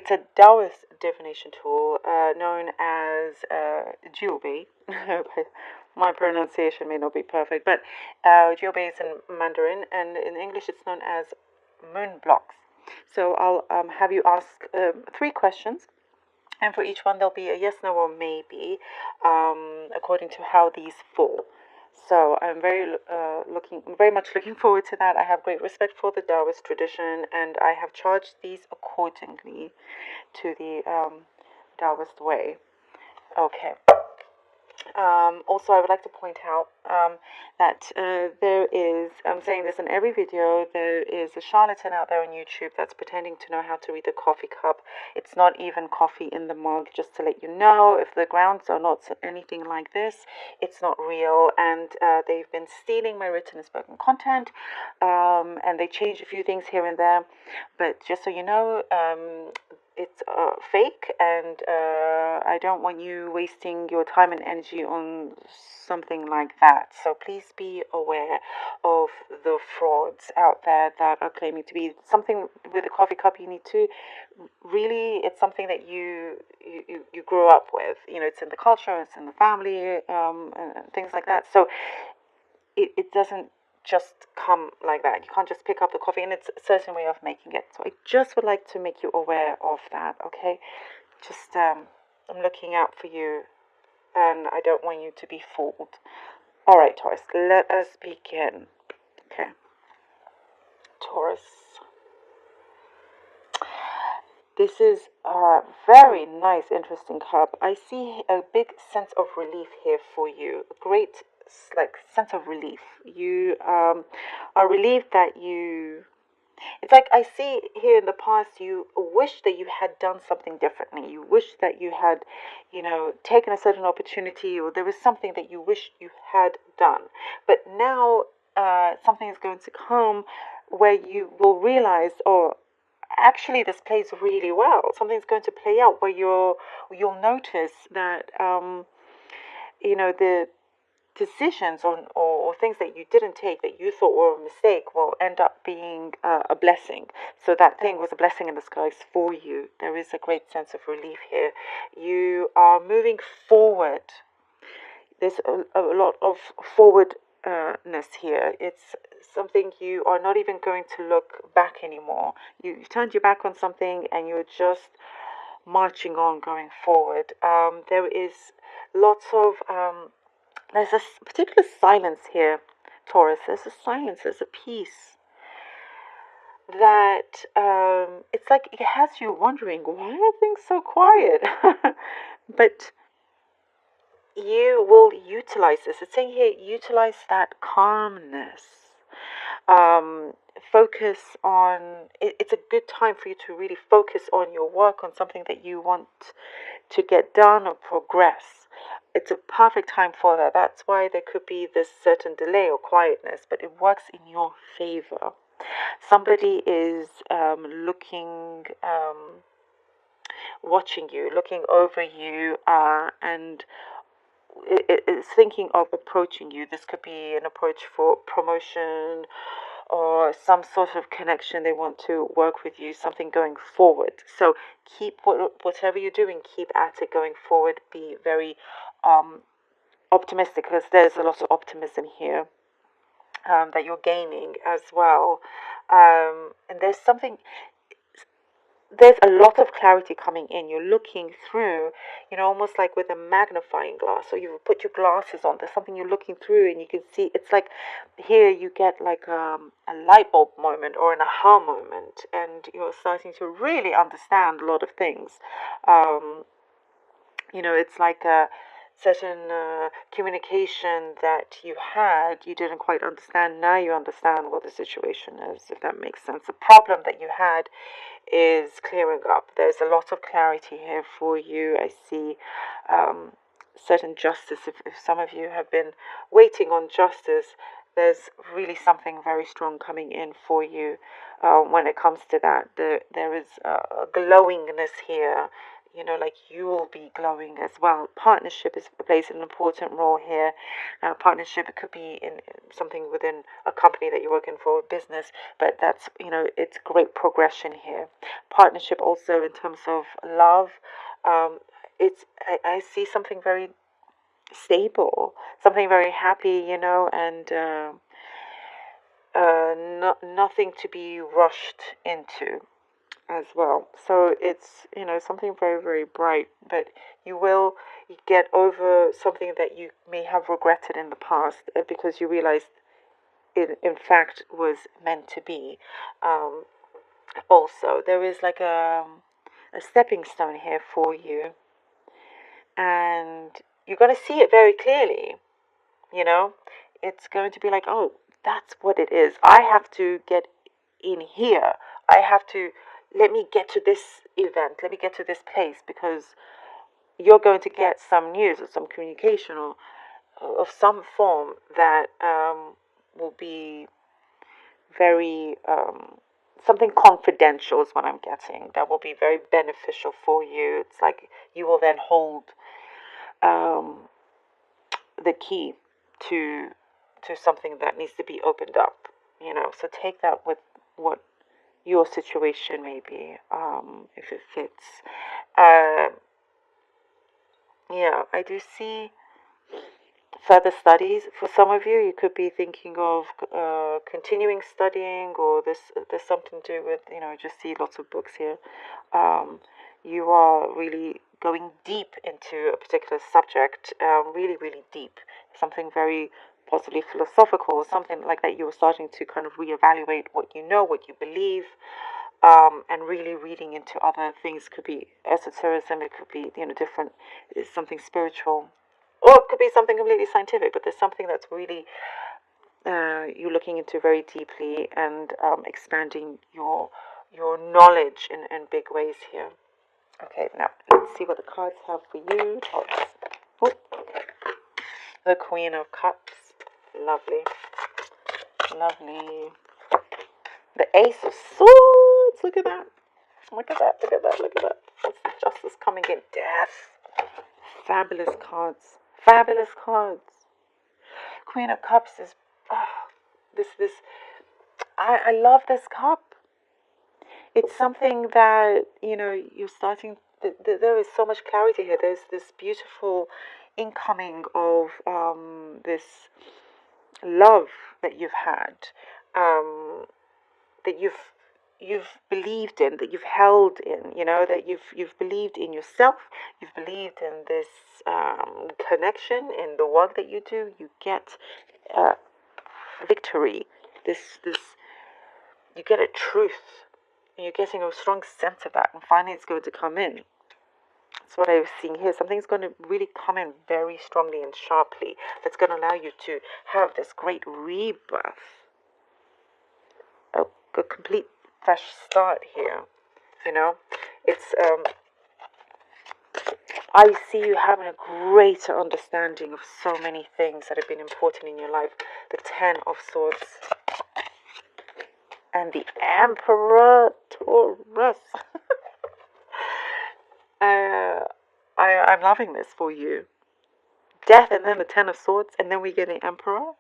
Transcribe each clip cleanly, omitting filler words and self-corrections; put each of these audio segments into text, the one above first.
it's a Taoist divination tool known as Jiubei. My pronunciation may not be perfect, but Jiubei is in Mandarin, and in English it's known as moon blocks. So I'll have you ask three questions, and for each one there'll be a yes, no, or maybe, according to how these fall. So I'm very much looking forward to that. I have great respect for the Taoist tradition, and I have charged these accordingly to the Taoist way. Okay. Also, I would like to point out that there is, I'm saying this in every video, there is a charlatan out there on YouTube that's pretending to know how to read the coffee cup. It's not even coffee in the mug, just to let you know. If the grounds are not anything like this, it's not real. And they've been stealing my written and spoken content, and they changed a few things here and there. But just so you know, it's fake, and I don't want you wasting your time and energy on something like that. So please be aware of the frauds out there that are claiming to be something with a coffee cup. You need to really, it's something that you grew up with. You know, it's in the culture, it's in the family, and things like that. So it doesn't just come like that. You can't just pick up the coffee, and it's a certain way of making it. So I just would like to make you aware of that, okay? Just, I'm looking out for you, and I don't want you to be fooled. All right, Taurus, let us begin. Okay. Taurus. This is a very nice, interesting cup. I see a big sense of relief here for you. A great, like, sense of relief. You are relieved that you. It's like I see here in the past, you wish that you had done something differently. You wish that you had, taken a certain opportunity, or there was something that you wish you had done. But now something is going to come where you will realize, oh, actually this plays really well. Something's going to play out where you'll notice that the decisions or things that you didn't take that you thought were a mistake will end up being a blessing. So that thing was a blessing in disguise for you. There is a great sense of relief here. You are moving forward. There's a lot of forwardness here. It's something you are not even going to look back anymore. You turned your back on something and you're just marching on, going forward. There is lots of there's a particular silence here, Taurus. There's a silence, there's a peace that it's like it has you wondering, why are things so quiet? But you will utilize this. It's saying here, utilize that calmness. Focus on it's a good time for you to really focus on your work, on something that you want to get done or progress. It's a perfect time for that. That's why there could be this certain delay or quietness, but it works in your favor. Somebody is looking, watching you, looking over you, and is thinking of approaching you. This could be an approach for promotion or some sort of connection. They want to work with you, something going forward. So keep whatever you're doing, keep at it going forward. Be very optimistic, because there's a lot of optimism here that you're gaining as well. And there's a lot of clarity coming in. You're looking through, almost like with a magnifying glass. So you put your glasses on, there's something you're looking through, and you can see. It's like here you get like a light bulb moment or an aha moment, and you're starting to really understand a lot of things. It's like a certain communication that you didn't quite understand. Now you understand what the situation is, if that makes sense. The problem that you had is clearing up. There's a lot of clarity here for you. I see certain justice. If some of you have been waiting on justice, there's really something very strong coming in for you when it comes to that. There is a glowingness here. like you will be glowing as well. Partnership plays an important role here. Partnership, it could be in something within a company that you're working for, a business, but that's, it's great progression here. Partnership also in terms of love, I see something very stable, something very happy, and nothing to be rushed into as well. So it's, something very, very bright, but you will get over something that you may have regretted in the past, because you realized it, in fact, was meant to be. Um, Also, there is like a stepping stone here for you, and you're going to see it very clearly. You know, it's going to be like, oh, that's what it is. I have to get in here. I have to, let me get to this event. Let me get to this place, because you're going to get some news or some communication or of some form that will be very, something confidential is what I'm getting, that will be very beneficial for you. It's like you will then hold um, the key to something that needs to be opened up. So take that with what your situation may be, if it fits. Uh, yeah, I do see further studies. For some of you, you could be thinking of continuing studying, or there's something to do with, just see lots of books here. You are really going deep into a particular subject, really, really deep, something very possibly philosophical, or something like that. You're starting to kind of reevaluate what you know, what you believe, and really reading into other things. Could be esotericism, it could be, different, something spiritual, or it could be something completely scientific. But there's something that's really you're looking into very deeply, and expanding your knowledge in big ways here. Okay, now let's see what the cards have for you. Oh, the Queen of Cups. Lovely. Lovely. The Ace of Swords. Look at that. Look at that. Look at that. Look at that. What's the Justice coming in? Death. Fabulous cards. Fabulous cards. Queen of Cups is this. I love this cup. It's something that, you're starting. There is so much clarity here. There's this beautiful incoming of this love that you've had, that you've believed in, that you've held in, that you've believed in yourself, you've believed in this connection, in the work that you do. You get victory. This you get a truth, and you're getting a strong sense of that, and finally it's going to come in. That's what I was seeing here. Something's going to really come in very strongly and sharply, that's going to allow you to have this great rebirth, a complete fresh start here. It's I see you having a greater understanding of so many things that have been important in your life. The Ten of Swords and the Emperor, Taurus. I'm loving this for you. Death, and then the Ten of Swords, and then we get an Emperor.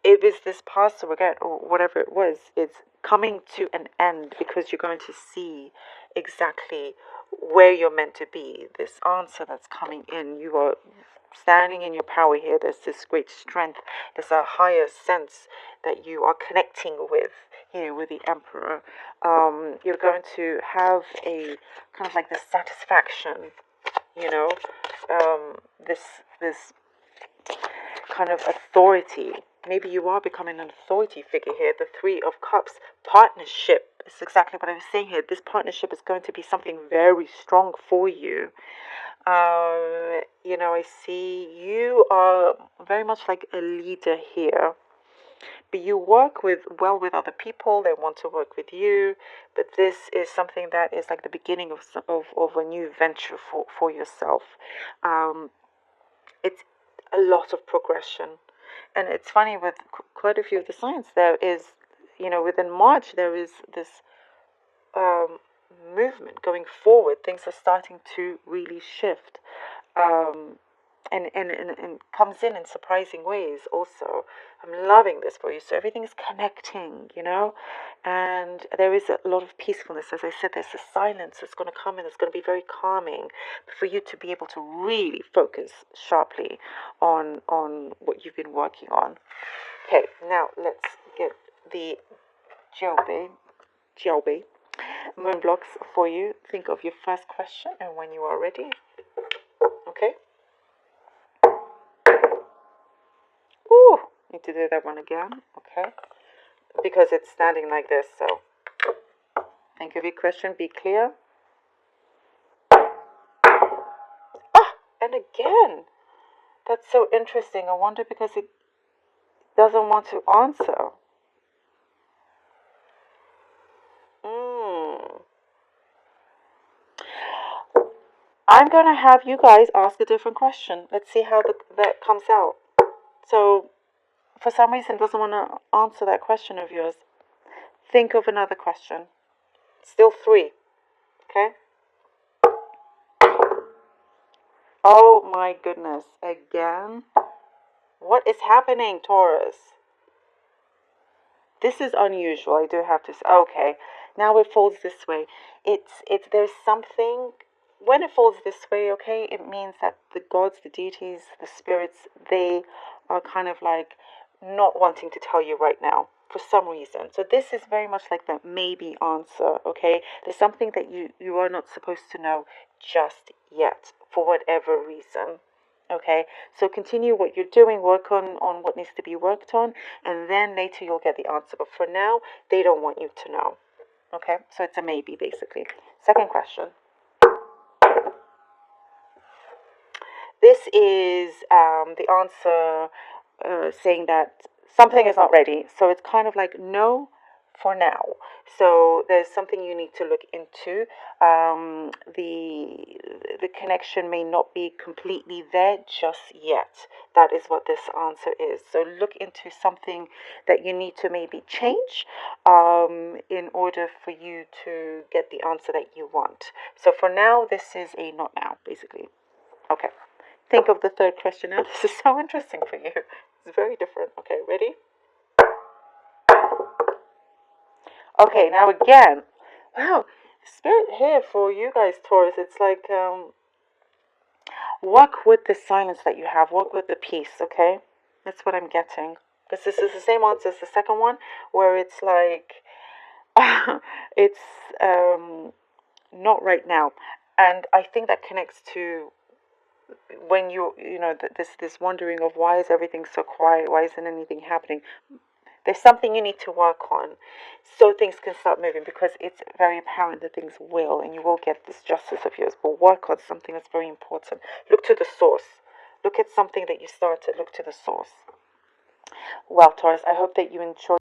It was this past regret, or whatever it was, it's coming to an end, because you're going to see exactly where you're meant to be. This answer that's coming in, you are standing in your power here. There's this great strength. There's a higher sense that you are connecting with here with the Emperor. You're going to have a kind of like this satisfaction, this kind of authority. Maybe you are becoming an authority figure here. The Three of Cups. Partnership is exactly what I was saying here. This partnership is going to be something very strong for you. I see you are very much like a leader here. But you work with other people. They want to work with you. But this is something that is like the beginning of a new venture for yourself. It's a lot of progression. And it's funny, with quite a few of the signs, there is, within March, there is this movement going forward. Things are starting to really shift. And comes in surprising ways also. I'm loving this for you. So everything is connecting, and there is a lot of peacefulness. As I said, there's a silence that's going to come in. It's going to be very calming for you to be able to really focus sharply on what you've been working on. Okay, now let's get the Jiaobei moon blocks for you. Think of your first question and when you are ready. Okay. Ooh, need to do that one again. Okay. Because it's standing like this, so think of your question, be clear. Ah, and again. That's so interesting. I wonder because it doesn't want to answer. I'm going to have you guys ask a different question. Let's see how that comes out. So, for some reason, it doesn't want to answer that question of yours. Think of another question. Still 3. Okay? Oh my goodness. Again? What is happening, Taurus? This is unusual, I do have to say. Okay, now it folds this way. There's something, when it folds this way, okay, it means that the gods, the deities, the spirits, they are kind of like not wanting to tell you right now for some reason. So this is very much like the maybe answer, okay? There's something that you are not supposed to know just yet for whatever reason. Okay, so continue what you're doing, work on what needs to be worked on, and then later you'll get the answer. But for now, they don't want you to know. Okay, so it's a maybe basically. Second question. This is the answer saying that something is not ready. So it's kind of like no for now. So there's something you need to look into. The connection may not be completely there just yet. That is what this answer is. So look into something that you need to maybe change in order for you to get the answer that you want. So for now, this is a not now, basically. Okay. Think of the third question now. This is so interesting for you. It's very different. Okay, ready? Okay, now again. Wow, spirit here for you guys, Taurus. It's like work with the silence that you have. Work with the peace, okay? That's what I'm getting. Because this is the same answer as the second one, where it's like, it's not right now. And I think that connects to when this wondering of why is everything so quiet, why isn't anything happening. There's something you need to work on so things can start moving, because it's very apparent that things will, and you will get this justice of yours. But work on something that's very important. Look to the source. Look at something that you started. Look to the source. Well, Taurus, I hope that you enjoyed.